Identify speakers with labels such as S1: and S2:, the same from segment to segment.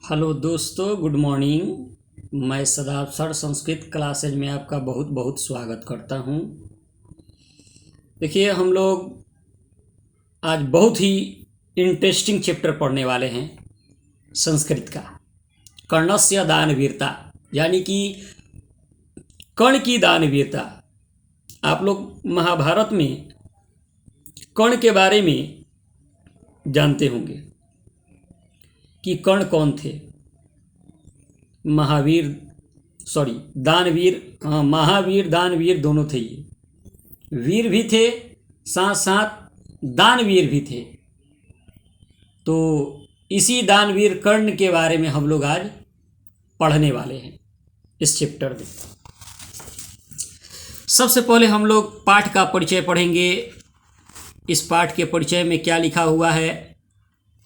S1: Hello दोस्तों, good morning. मैं सदाब sir Sanskrit classes में आपका बहुत बहुत स्वागत करता हूं। देखिए, हम लोग आज बहुत ही इंटरेस्टिंग चैप्टर पढ़ने वाले हैं संस्कृत का। कर्णस्य दानवीरता, यानी कि कर्ण की दानवीरता। आप लोग महाभारत में कर्ण के बारे में जानते होंगे कि कर्ण कौन थे। महावीर दानवीर दोनों थे। ये वीर भी थे, साथ साथ दानवीर भी थे। तो इसी दानवीर कर्ण के बारे में हम लोग आज पढ़ने वाले हैं इस चैप्टर में। सबसे पहले हम लोग पाठ का परिचय पढ़ेंगे। इस पाठ के परिचय में क्या लिखा हुआ है,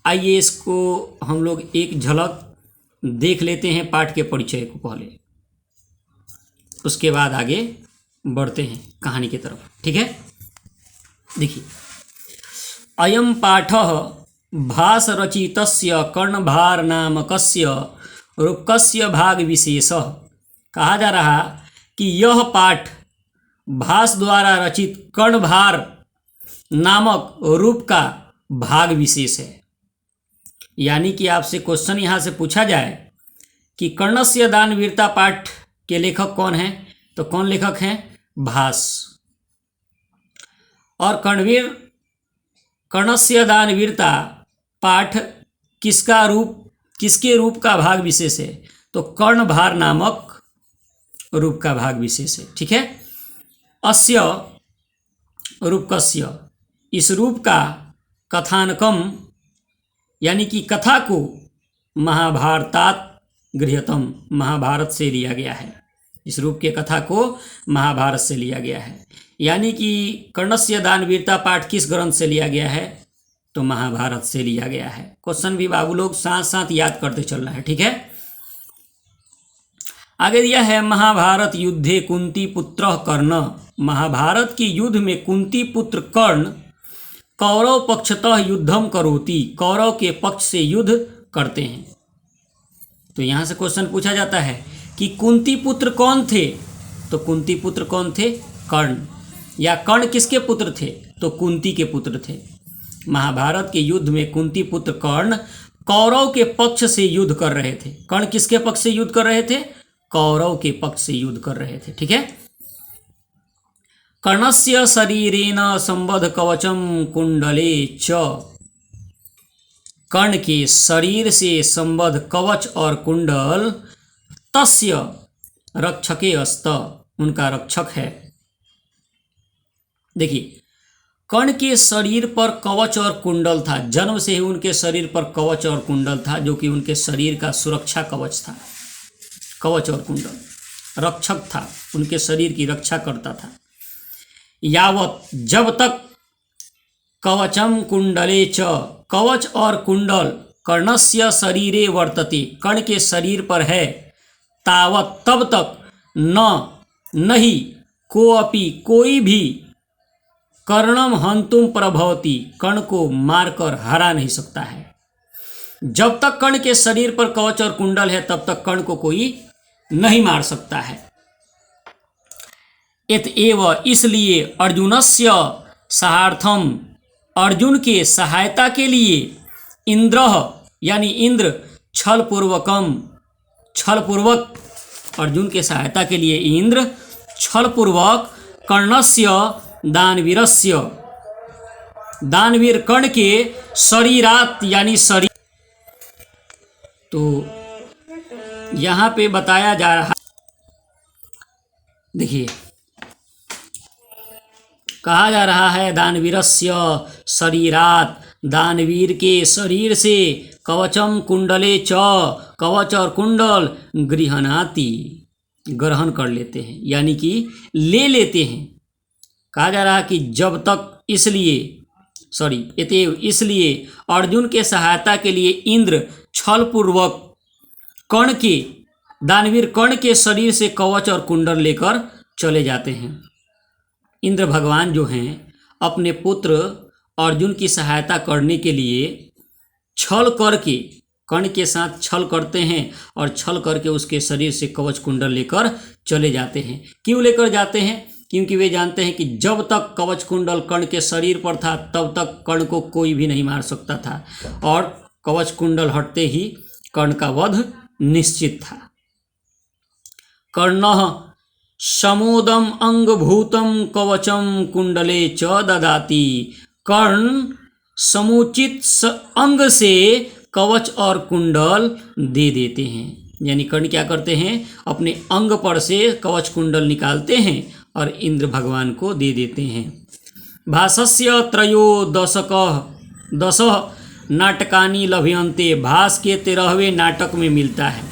S1: आइए इसको हम लोग एक झलक देख लेते हैं पाठ के परिचय को पहले, उसके बाद आगे बढ़ते हैं कहानी की तरफ। ठीक है, देखिए, अयम पाठः भासरचितस्य कर्णभार नामकस्य रूपकस्य भाग विशेषः। कहा जा रहा कि यह पाठ भास द्वारा रचित कर्णभार नामक रूप का भाग विशेष है। यानी कि आपसे क्वेश्चन यहाँ से पूछा जाए कि कर्णस्य दानवीरता पाठ के लेखक कौन हैं, तो कौन लेखक हैं? भास। और कर्णस्य दानवीरता पाठ किसके रूप का भाग विशेष है? तो कर्णभार नामक रूप का भाग विशेष है। ठीक है, अस्य रूपकस्य, इस रूप का कथानकम, यानी कि कथा को महाभारतात गृह्यतम, महाभारत से लिया गया है। इस रूप के कथा को महाभारत से लिया गया है। यानी कि कर्णस्य दानवीरता पाठ किस ग्रंथ से लिया गया है? तो महाभारत से लिया गया है। क्वेश्चन भी बाबू लोग साथ साथ याद करते चलना है। ठीक है, आगे दिया है महाभारत युद्धे कुंती पुत्र कर्ण। महाभारत की युद्ध में कुंती पुत्र कर्ण कौरव पक्षतः युद्धम करोति, कौरव के पक्ष से युद्ध करते हैं। तो यहाँ से क्वेश्चन पूछा जाता है कि कुंती पुत्र कौन थे? तो कुंती पुत्र कौन थे? कर्ण। या कर्ण किसके पुत्र थे? तो कुंती के पुत्र थे। महाभारत के युद्ध में कुंती पुत्र कर्ण कौरव के पक्ष से युद्ध कर रहे थे। कर्ण किसके पक्ष से युद्ध कर रहे थे? कौरव के पक्ष से युद्ध कर रहे थे। ठीक है, कर्णस्य शरीरेण संबद्ध कवचम कुंडले च, कर्ण के शरीर से संबद्ध कवच और कुंडल तस्य रक्षके अस्त, उनका रक्षक है। देखिए, कर्ण के शरीर पर कवच और कुंडल था। जन्म से ही उनके शरीर पर कवच और कुंडल था, जो कि उनके शरीर का सुरक्षा कवच था। कवच और कुंडल रक्षक था, उनके शरीर की रक्षा करता था। यावत, जब तक कवचम कुंडले च, कवच और कुंडल कर्णस्य शरीरे वर्तते, कर्ण के शरीर पर है, तावत, तब तक नहीं कोअपि, कोई भी कर्णम हंतुम प्रभवति, कर्ण को मारकर हरा नहीं सकता है। जब तक कर्ण के शरीर पर कवच और कुंडल है, तब तक कर्ण को कोई नहीं मार सकता है। एतएव, इसलिए अर्जुनस्य सहार्थम, अर्जुन के सहायता के लिए इंद्र, यानी इंद्र, छलपूर्वक, अर्जुन के सहायता के लिए इंद्र छलपूर्वक कर्णस्य दानवीरस्य, दानवीर कर्ण के शरीरात, यानी शरीर। तो यहाँ पे बताया जा रहा, देखिए, कहा जा रहा है दानवीरस्य शरीरात, दानवीर के शरीर से कवचम कुंडले च, कवच और कुंडल गृहणाति, ग्रहण कर लेते हैं, यानी कि ले लेते हैं। कहा जा रहा है कि जब तक, इसलिए अर्जुन के सहायता के लिए इंद्र छलपूर्वक कर्ण के, दानवीर कर्ण के शरीर से कवच और कुंडल लेकर चले जाते हैं। इंद्र भगवान जो हैं, अपने पुत्र अर्जुन की सहायता करने के लिए छल करके कर्ण के साथ छल करते हैं और छल करके उसके शरीर से कवच कुंडल लेकर चले जाते हैं। क्यों लेकर जाते हैं? क्योंकि वे जानते हैं कि जब तक कवच कुंडल कर्ण के शरीर पर था तब तक कर्ण को कोई भी नहीं मार सकता था, और कवच कुंडल हटते ही कर्ण का वध निश्चित था। कर्णः समोदम अंगभूतम कवचम कुंडले च ददाति। कर्ण समुचित अंग से कवच और कुंडल दे देते हैं। यानी कर्ण क्या करते हैं, अपने अंग पर से कवच कुंडल निकालते हैं और इंद्र भगवान को दे देते हैं। भासस्य दश नाटकानि लभ्यन्ते। भास के 13वें नाटक में मिलता है।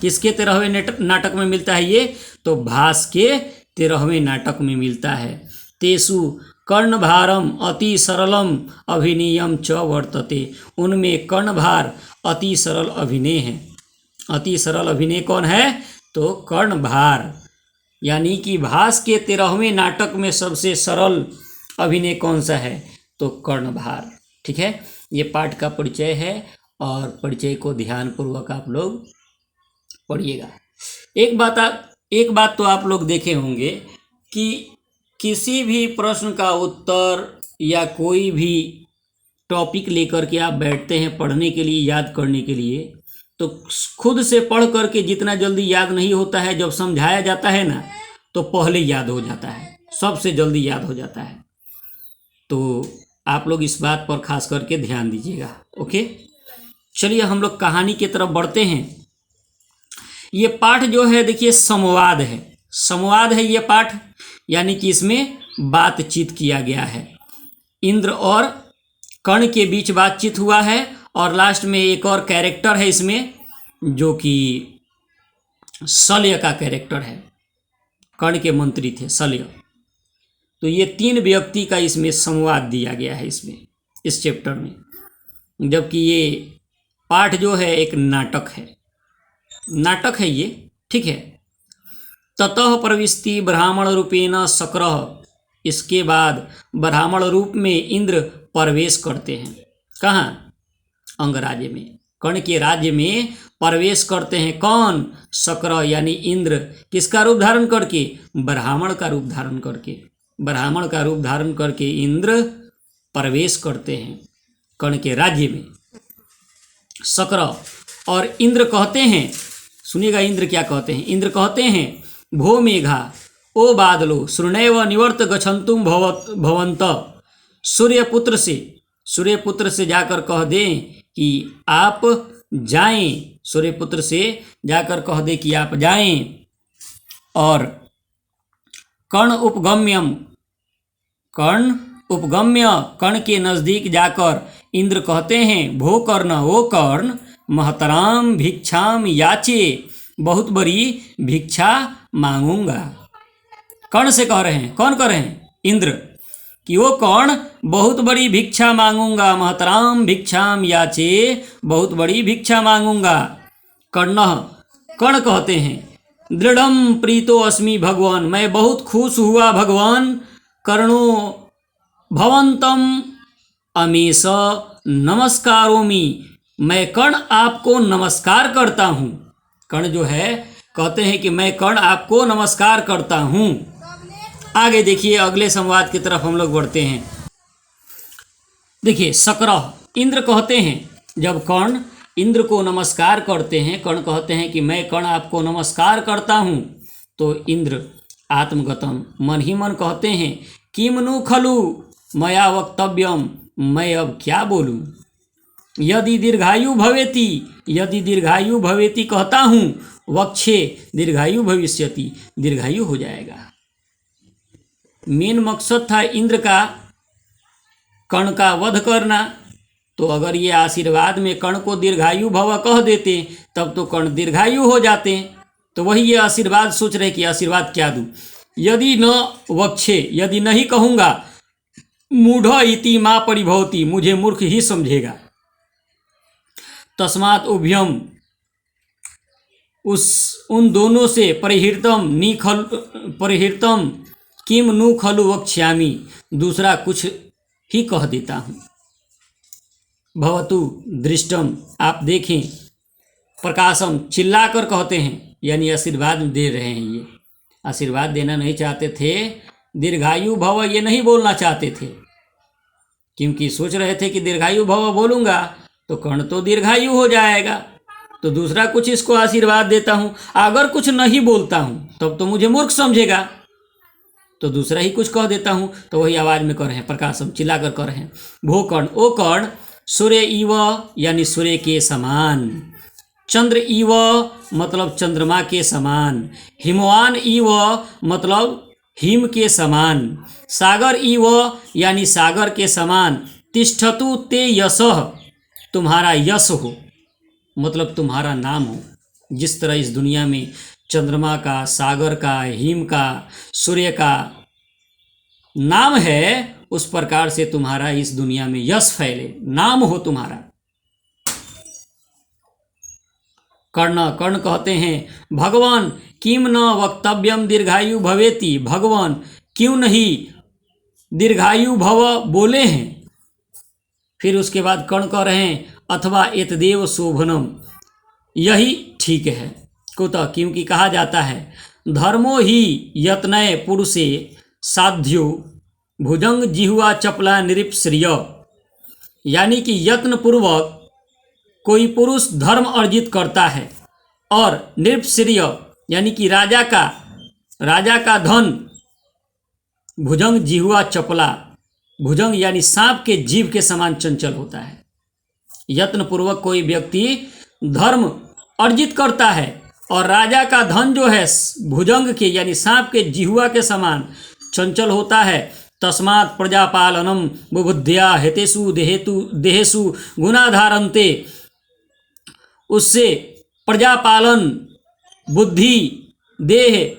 S1: किसके 13वें नाटक में मिलता है ये? तो भास के 13वें नाटक में मिलता है। तेसु कर्णभारम अति सरलम अभिनयम च वर्तते। उनमें कर्णभार अति सरल अभिनय है। अति सरल अभिनय कौन है? तो कर्णभार। यानी कि भास के 13वें नाटक में सबसे सरल अभिनय कौन सा है? तो कर्णभार। ठीक है, ये पाठ का परिचय है और परिचय को ध्यानपूर्वक आप लोग पढ़िएगा। एक बात तो आप लोग देखे होंगे कि किसी भी प्रश्न का उत्तर या कोई भी टॉपिक लेकर के आप बैठते हैं पढ़ने के लिए, याद करने के लिए, तो खुद से पढ़ करके जितना जल्दी याद नहीं होता है, जब समझाया जाता है ना तो पहले याद हो जाता है, सबसे जल्दी याद हो जाता है। तो आप लोग इस बात पर खास करके ध्यान दीजिएगा। ओके, चलिए हम लोग कहानी की तरफ बढ़ते हैं। ये पाठ जो है देखिए संवाद है। संवाद है ये पाठ, यानी कि इसमें बातचीत किया गया है। इंद्र और कर्ण के बीच बातचीत हुआ है और लास्ट में एक और कैरेक्टर है इसमें, जो कि शल्य का कैरेक्टर है। कर्ण के मंत्री थे शल्य। तो ये 3 व्यक्ति का इसमें संवाद दिया गया है इसमें, इस चैप्टर में। जबकि ये पाठ जो है एक नाटक है, नाटक है ये। ठीक है। ततः प्रविष्टि ब्राह्मण रूपेण शक्रः। इसके बाद ब्राह्मण रूप में इंद्र प्रवेश करते हैं। कहाँ? अंगराज्य में, कर्ण के राज्य में प्रवेश करते हैं। कौन? शक्र यानी इंद्र। किसका रूप धारण करके? ब्राह्मण का रूप धारण करके। ब्राह्मण का रूप धारण करके इंद्र प्रवेश करते हैं कर्ण के राज्य में। शक्र और इंद्र कहते हैं, सुनिएगा इंद्र क्या कहते हैं। इंद्र कहते हैं, भो मेघा, ओ बादलो, शृणैव निवर्त गच्छन्तुम भवन्त। सूर्यपुत्र से जाकर कह दें कि आप जाएं। सूर्यपुत्र से जाकर कह दे कि आप जाएं। और कर्ण उपगम्य कर्ण के नज़दीक जाकर इंद्र कहते हैं, भो कर्ण, ओ कर्ण, महतराम भिक्षाम याचे, बहुत बड़ी भिक्षा मांगूंगा। कर्ण से कह रहे हैं, कौन कह रहे हैं? इंद्र, कि वो कर्ण बहुत बड़ी भिक्षा मांगूंगा। महतराम भिक्षाम याचे, बहुत बड़ी भिक्षा मांगूंगा। कर्ण कहते हैं, दृढ़म प्रीतो अस्मि भगवान, मैं बहुत खुश हुआ भगवान। कर्णो भवंतम अमेश नमस्कारोमि, मैं कर्ण आपको नमस्कार करता हूँ। कर्ण जो है कहते हैं कि मैं कर्ण आपको नमस्कार करता हूँ। आगे देखिए, अगले संवाद की तरफ हम लोग बढ़ते हैं। देखिए, शक्रः, इंद्र कहते हैं, जब कर्ण इंद्र को नमस्कार करते हैं, कर्ण कहते हैं कि मैं कर्ण आपको नमस्कार करता हूँ, तो इंद्र आत्मगतम, मन ही मन कहते हैं, किम नु खलु मया वक्तव्यम, मैं अब क्या बोलूँ। यदि दीर्घायु भवेति कहता हूँ, वक्षे दीर्घायु भविष्यति, दीर्घायु हो जाएगा। मेन मकसद था इंद्र का कर्ण का वध करना। तो अगर ये आशीर्वाद में कर्ण को दीर्घायु भव कह देते तब तो कर्ण दीर्घायु हो जाते। तो वही ये आशीर्वाद सोच रहे कि आशीर्वाद क्या दूं। यदि न वक्षे, यदि नहीं कहूँगा, मूढ़ इति माँ परिभवती, मुझे मूर्ख ही समझेगा। तस्मात् उभयम, उन दोनों से परिहृतम किम नु खलु वक्ष्यामि, दूसरा कुछ ही कह देता हूँ। भवतु दृष्टम, आप देखें, प्रकाशम चिल्लाकर कहते हैं, यानी आशीर्वाद दे रहे हैं। ये आशीर्वाद देना नहीं चाहते थे, दीर्घायु भव ये नहीं बोलना चाहते थे, क्योंकि सोच रहे थे कि दीर्घायु भव बोलूँगा तो कर्ण तो दीर्घायु हो जाएगा, तो दूसरा कुछ इसको आशीर्वाद देता हूँ। अगर कुछ नहीं बोलता हूँ तब तो मुझे मूर्ख समझेगा, तो दूसरा ही कुछ कह देता हूँ, तो वही आवाज़ में कर रहे हैं, प्रकाशम चिल्लाकर कर रहे हैं। भो कर्ण, ओ कर्ण, सूर्य इव यानी सूर्य के समान, चंद्र इव मतलब चंद्रमा के समान, हिमवान इव मतलब हिम के समान, सागर इव यानी सागर के समान, तिष्ठतु ते यशः तुम्हारा यश हो, मतलब तुम्हारा नाम हो। जिस तरह इस दुनिया में चंद्रमा का, सागर का, हिम का, सूर्य का नाम है, उस प्रकार से तुम्हारा इस दुनिया में यश फैले, नाम हो तुम्हारा। कर्ण, कर्ण कहते हैं भगवान किम न वक्तव्यम दीर्घायु भवेति, भगवान क्यों नहीं दीर्घायु भव बोले हैं। फिर उसके बाद कर्ण कह रहे हैं अथवा एतदेव शोभनम, यही ठीक है। कुतः, क्योंकि कहा जाता है धर्मो ही यत्नय पुरुषे साध्यो भुजंग जिह्वा चपला निरीप्श्रिय, यानी कि यत्न पूर्वक कोई पुरुष धर्म अर्जित करता है, और निरीप्श्रिय यानी कि राजा का धन, भुजंग जिह्वा चपला, भुजंग यानी सांप के जीभ के समान चंचल होता है। यत्न पूर्वक कोई व्यक्ति धर्म अर्जित करता है और राजा का धन जो है भुजंग के यानी सांप के जिह्वा के समान चंचल होता है। तस्मात् प्रजापालनम बुबुद्ध्या हेतेषु देहेषु गुणाधारन्ते, उससे प्रजापालन, बुद्धि, देह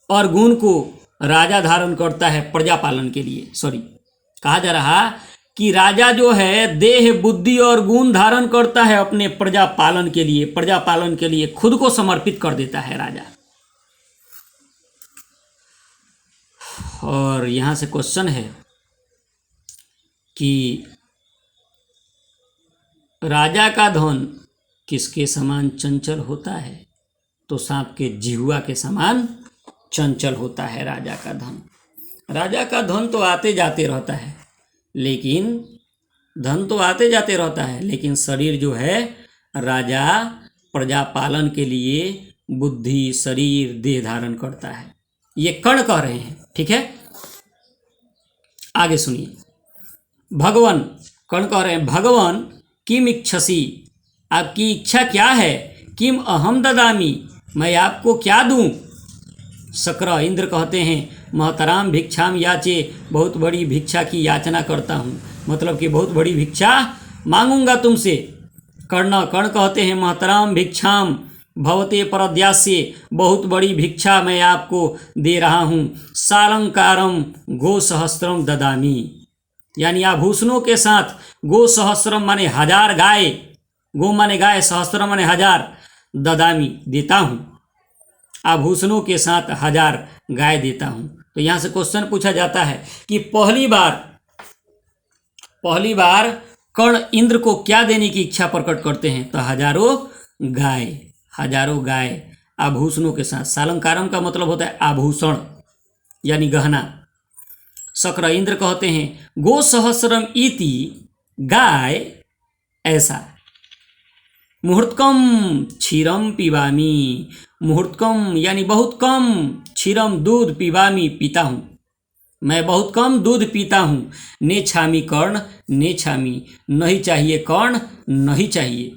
S1: और गुण को राजा धारण करता है प्रजापालन के लिए। कहा जा रहा कि राजा जो है देह, बुद्धि और गुण धारण करता है अपने प्रजापालन के लिए, प्रजापालन के लिए खुद को समर्पित कर देता है राजा। और यहाँ से क्वेश्चन है कि राजा का धन किसके समान चंचल होता है? तो सांप के जिह्वा के समान चंचल होता है राजा का धन। राजा का धन तो आते जाते रहता है, लेकिन शरीर जो है राजा प्रजा पालन के लिए बुद्धि, शरीर, देह धारण करता है। ये कर्ण कह रहे हैं, ठीक है। आगे सुनिए, भगवान, कर्ण कह रहे हैं भगवान किम इच्छसी, आपकी इच्छा क्या है? किम अहम ददामी, मैं आपको क्या दूं? शक्र, इंद्र कहते हैं महतराम भिक्षाम याचे, बहुत बड़ी भिक्षा की याचना करता हूँ, मतलब कि बहुत बड़ी भिक्षा मांगूंगा तुमसे। कर्ण, कर्ण कहते हैं महतराम भिक्षाम भवते परद्यास्य, बहुत बड़ी भिक्षा मैं आपको दे रहा हूँ। सालंकारम गो सहस्त्रम ददामी, यानी आभूषणों के साथ गो सहस्त्रम माने हजार गाय, गो माने गाय, सहस्त्रम माने हजार, ददामी देता हूँ, आभूषणों के साथ हजार गाय देता हूँ। तो यहाँ से क्वेश्चन पूछा जाता है कि पहली बार कर्ण इंद्र को क्या देने की इच्छा प्रकट करते हैं? तो हजारों गाय आभूषणों के साथ। सालंकारम का मतलब होता है आभूषण यानी गहना। शक्र, इंद्र कहते हैं गो सहस्रम इति, गाय ऐसा। मुहूर्तकम क्षीरम पिबामी, मुहूर्तकम यानी बहुत कम, क्षीरम दूध, पिबामी पीता हूँ, मैं बहुत कम दूध पीता हूँ। नेच्छामि कर्ण, नेच्छामि नहीं चाहिए कर्ण, नहीं चाहिए।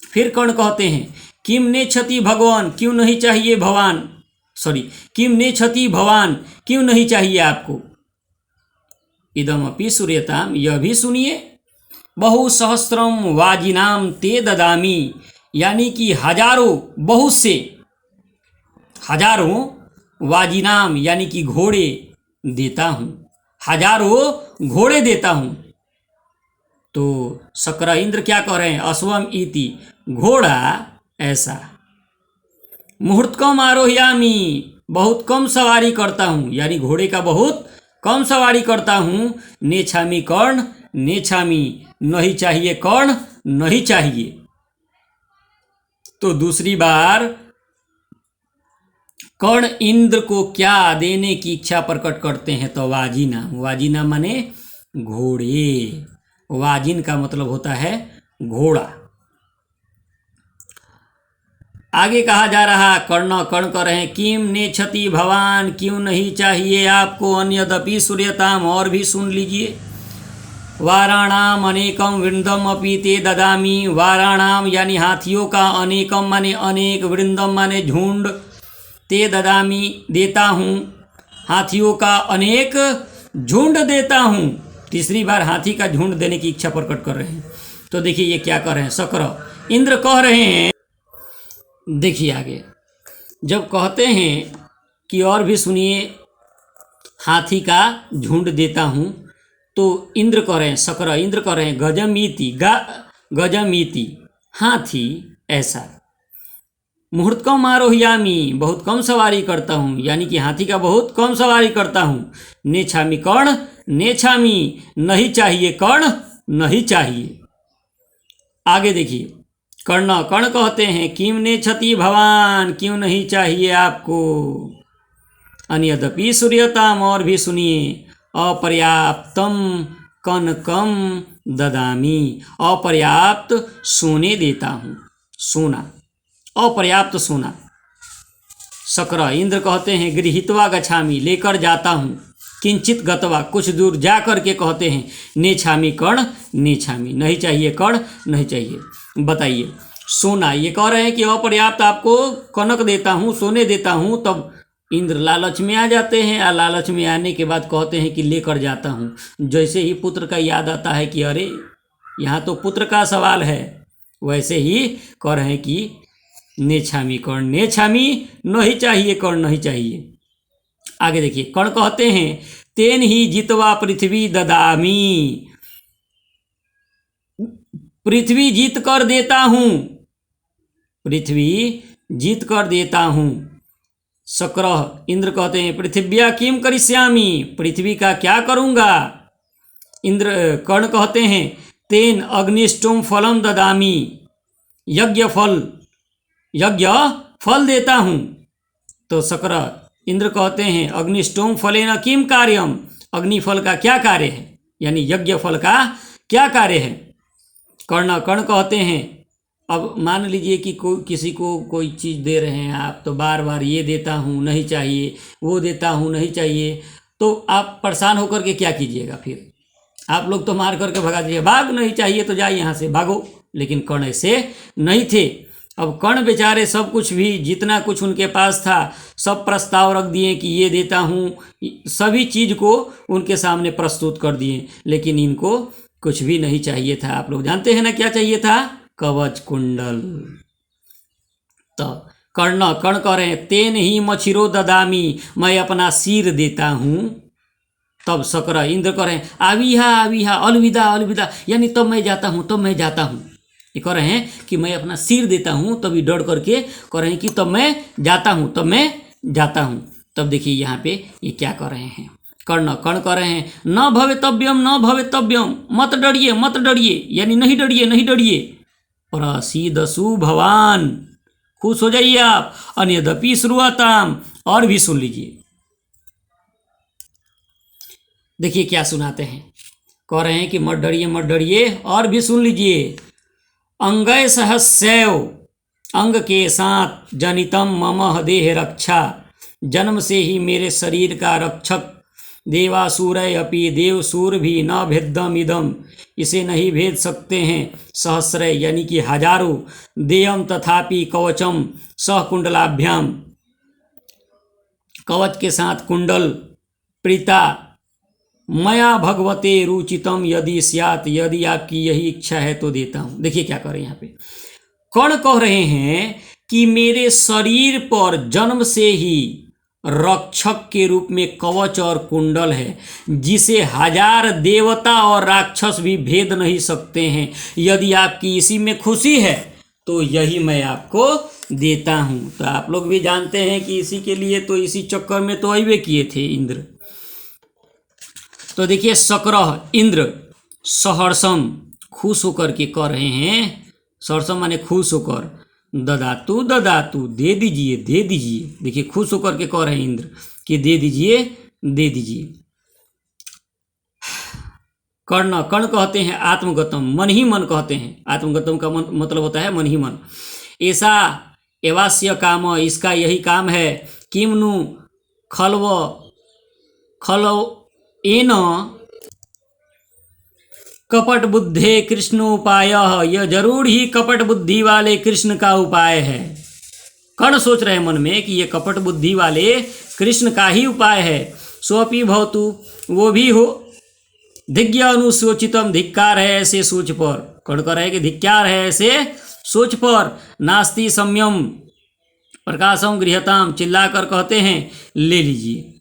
S1: फिर कर्ण कहते हैं किम नेच्छति भगवान, क्यों नहीं चाहिए भगवान, किम नेच्छति भवान, क्यों नहीं चाहिए आपको? इदमपि सूर्यताम, यह भी सुनिए। बहु सहस्त्रम वाजिनाम ते ददामी, यानी कि हजारों, बहुत से, हजारों वाजिनाम यानी कि घोड़े देता हूँ, हजारों घोड़े देता हूँ। तो शक्र, इंद्र क्या कह रहे हैं? अश्वम इति, घोड़ा ऐसा। मुहूर्तकम आरोह्यामी, बहुत कम सवारी करता हूँ, यानी घोड़े का बहुत कम सवारी करता हूँ। नेच्छामि कर्ण, नेच्छामि, नहीं चाहिए। कर्ण नहीं चाहिए। तो दूसरी बार कर्ण इंद्र को क्या देने की इच्छा प्रकट करते हैं? तो वाजिना, वाजिना माने घोड़े। वाजिन का मतलब होता है घोड़ा। आगे कहा जा रहा, कर्ण कर्ण कर रहे हैं, किम नेच्छति भवान, क्यों नहीं चाहिए आपको? अन्यदपि सूर्यताम, और भी सुन लीजिए। वाराणाम अनेकम वृंदम अपि ते ददामी। वाराणाम यानी हाथियों का, अनेकम माने अनेक, वृंदम माने झुंड, ते ददामी देता हूँ, हाथियों का अनेक झुंड देता हूँ। तीसरी बार हाथी का झुंड देने की इच्छा प्रकट कर रहे हैं। तो देखिए ये क्या कर रहे हैं, शक्र इंद्र कह रहे हैं। देखिए आगे जब कहते हैं कि और भी सुनिए, हाथी का झुंड देता हूँ, तो इंद्र कह रहे हैं, शक्र इंद्र कह रहे हैं, गजमीति, गजमीति हाथी ऐसा, मुहूर्तकम आरोह्यामी, बहुत कम सवारी करता हूँ, यानी कि हाथी का बहुत कम सवारी करता हूँ। नेच्छामि कर्ण, नेच्छामि नहीं चाहिए, कर्ण नहीं चाहिए। आगे देखिए, कर्ण कर्ण कहते हैं, किम नेच्छति भवान, क्यों नहीं चाहिए आपको? अन्यदपि सूर्यताम, और भी सुनिए, अपर्याप्तम कनकम ददामी, अपर्याप्त सोने देता हूँ, सोना, अपर्याप्त सोना। शक्र इंद्र कहते हैं, गृहीत्वा गच्छामि, लेकर जाता हूँ, किंचित गत्वा, कुछ दूर जा कर के कहते हैं, नेच्छामि कर्ण, नेच्छामि नहीं चाहिए, कर्ण नहीं चाहिए। बताइए, सोना, ये कह रहे हैं कि अपर्याप्त आपको कनक देता हूँ, सोने देता हूँ। तब इंद्र लालच में आ जाते हैं, और लालच में आने के बाद कहते हैं कि लेकर जाता हूँ। जैसे ही पुत्र का याद आता है कि अरे यहाँ तो पुत्र का सवाल है, वैसे ही कह रहे हैं कि नेच्छामि कर्ण, नेच्छामि नहीं चाहिए, कर्ण नहीं चाहिए। आगे देखिए, कर्ण कहते हैं, तेन ही जितवा पृथ्वी ददामी, पृथ्वी जीत कर देता हूँ, पृथ्वी जीत कर देता हूँ। शक्र इंद्र कहते हैं, पृथिव्या किम करिष्यामि, पृथ्वी का क्या करूँगा? इंद्र कर्ण कहते हैं, तेन अग्निष्टोम फलम ददामी, यज्ञ फल देता हूँ। तो शक्र इंद्र कहते हैं, अग्निष्टोम फलेन किम कार्यम, अग्निफल का क्या कार्य है, यानी यज्ञ फल का क्या कार्य है? कर्ण कहते हैं, अब मान लीजिए कि किसी को कोई चीज़ दे रहे हैं आप, तो बार बार ये देता हूँ नहीं चाहिए, वो देता हूँ नहीं चाहिए, तो आप परेशान होकर के क्या कीजिएगा? फिर आप लोग तो मार करके भगा दीजिए, भाग, नहीं चाहिए तो जाए यहाँ से, भागो। लेकिन कर्ण ऐसे नहीं थे। अब कर्ण बेचारे सब कुछ भी, जितना कुछ उनके पास था, सब प्रस्ताव रख दिए कि ये देता हूँ, सभी चीज़ को उनके सामने प्रस्तुत कर दिए, लेकिन इनको कुछ भी नहीं चाहिए था। आप लोग जानते हैं ना क्या चाहिए था? कवच कुंडल। तो कर्ण कह रहे हैं, तेन ही मछिरो ददामी, मैं अपना सिर देता हूँ। तब शक्र इंद्र कह रहे हैं, आविहा अलविदा अलविदा, यानी तब मैं जाता हूँ, तब मैं जाता हूँ। ये कह रहे हैं कि मैं अपना सिर देता हूँ, तभी डर करके कह रहे हैं कि तब मैं जाता हूँ, तब मैं जाता हूँ। तब देखिए यहाँ पे ये क्या कर रहे हैं, कर्ण कह रहे हैं, न भवेतव्यम, मत डरिए, यानी नहीं डरिए। प्रसीदसु भवान, खुश हो जाइए आप। अन्यदपि श्रुताम, और भी सुन लीजिए। देखिए क्या सुनाते हैं, कह रहे हैं कि मत डरिए, और भी सुन लीजिए। अंगय सहस्यव, अंग के साथ जनितम मम देह रक्षा, जन्म से ही मेरे शरीर का रक्षक। देवासुरय अपि, देवसूर भी न भेदम इदम, इसे नहीं भेद सकते हैं। सहस्रय यानी कि हजारों, देयम तथापि कवचम सहकुंडलाभ्याम, कवच के साथ कुंडल, प्रीता मया भगवते रुचितम यदि स्यात्, यदि आपकी यही इच्छा है तो देता हूँ। देखिए क्या कर रहे हैं यहाँ पे, कर्ण कह रहे हैं कि मेरे शरीर पर जन्म से ही रक्षक के रूप में कवच और कुंडल है, जिसे हजार देवता और राक्षस भी भेद नहीं सकते हैं। यदि आपकी इसी में खुशी है तो यही मैं आपको देता हूँ। तो आप लोग भी जानते हैं कि इसी के लिए तो, इसी चक्कर में तो अइबे किए थे इंद्र। तो देखिए शक्र इंद्र सहर्षम खुश होकर के कह रहे हैं, सहर्षम माने खुश होकर, ददातु ददातु दे दीजिए दे दीजिए। देखिए खुश होकर के कह रहे हैं इंद्र कि दे दीजिए दे दीजिए। कर्ण, कर्ण कहते हैं आत्मगतम, मन ही मन कहते हैं। आत्मगतम का मतलब होता है मन ही मन। ऐसा एवास्य काम, इसका यही काम है। किमनु खलव एन कपट बुद्धे कृष्ण उपाय, यह जरूर ही कपट बुद्धि वाले कृष्ण का उपाय है। कर्ण सोच रहे मन में कि यह कपट बुद्धि वाले कृष्ण का ही उपाय है। सोपि भवतु, वो भी हो। धिज्ञ अनुशोचितम, धिक्कार है ऐसे सोच पर। कर्ण कह रहे कि धिक्कार है ऐसे सोच पर। नास्ति सम्यम प्रकाशम गृहताम, चिल्लाकर कहते हैं ले लीजिए।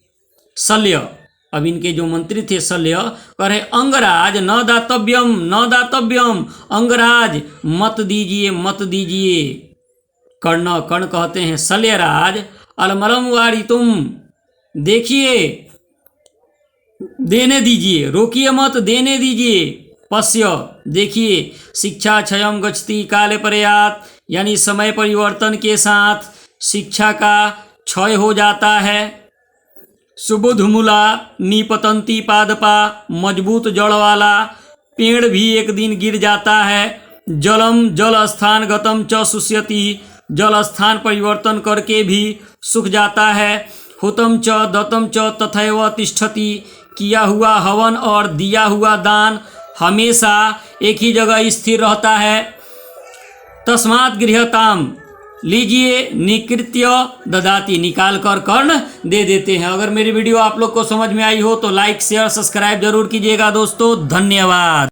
S1: शल्य, अब इनके जो मंत्री थे शल्य कह रहे अंगराज न दातव्यम न दातव्यम, अंगराज मत दीजिए मत दीजिए। कर्ण कहते हैं शल्यराज अलमलम वारी, तुम देखिए देने दीजिए, रोकिए मत देने दीजिए। पश्य, देखिए शिक्षा क्षयम गच्छति काले पर्यात, यानी समय परिवर्तन के साथ शिक्षा का क्षय हो जाता है। सुबुधमूला निपतंती पादपा, मजबूत जड़ वाला पेड़ भी एक दिन गिर जाता है। जलम जल स्थान गतम च शुष्यति, जल स्थान परिवर्तन करके भी सूख जाता है। हुतम च दतम च तथैव तिष्ठति, किया हुआ हवन और दिया हुआ दान हमेशा एक ही जगह स्थिर रहता है। तस्मात् गृहताम, लीजिए, निकृत्य ददाति, निकाल कर कर्ण दे देते हैं। अगर मेरी वीडियो आप लोग को समझ में आई हो तो लाइक शेयर सब्सक्राइब जरूर कीजिएगा दोस्तों। धन्यवाद।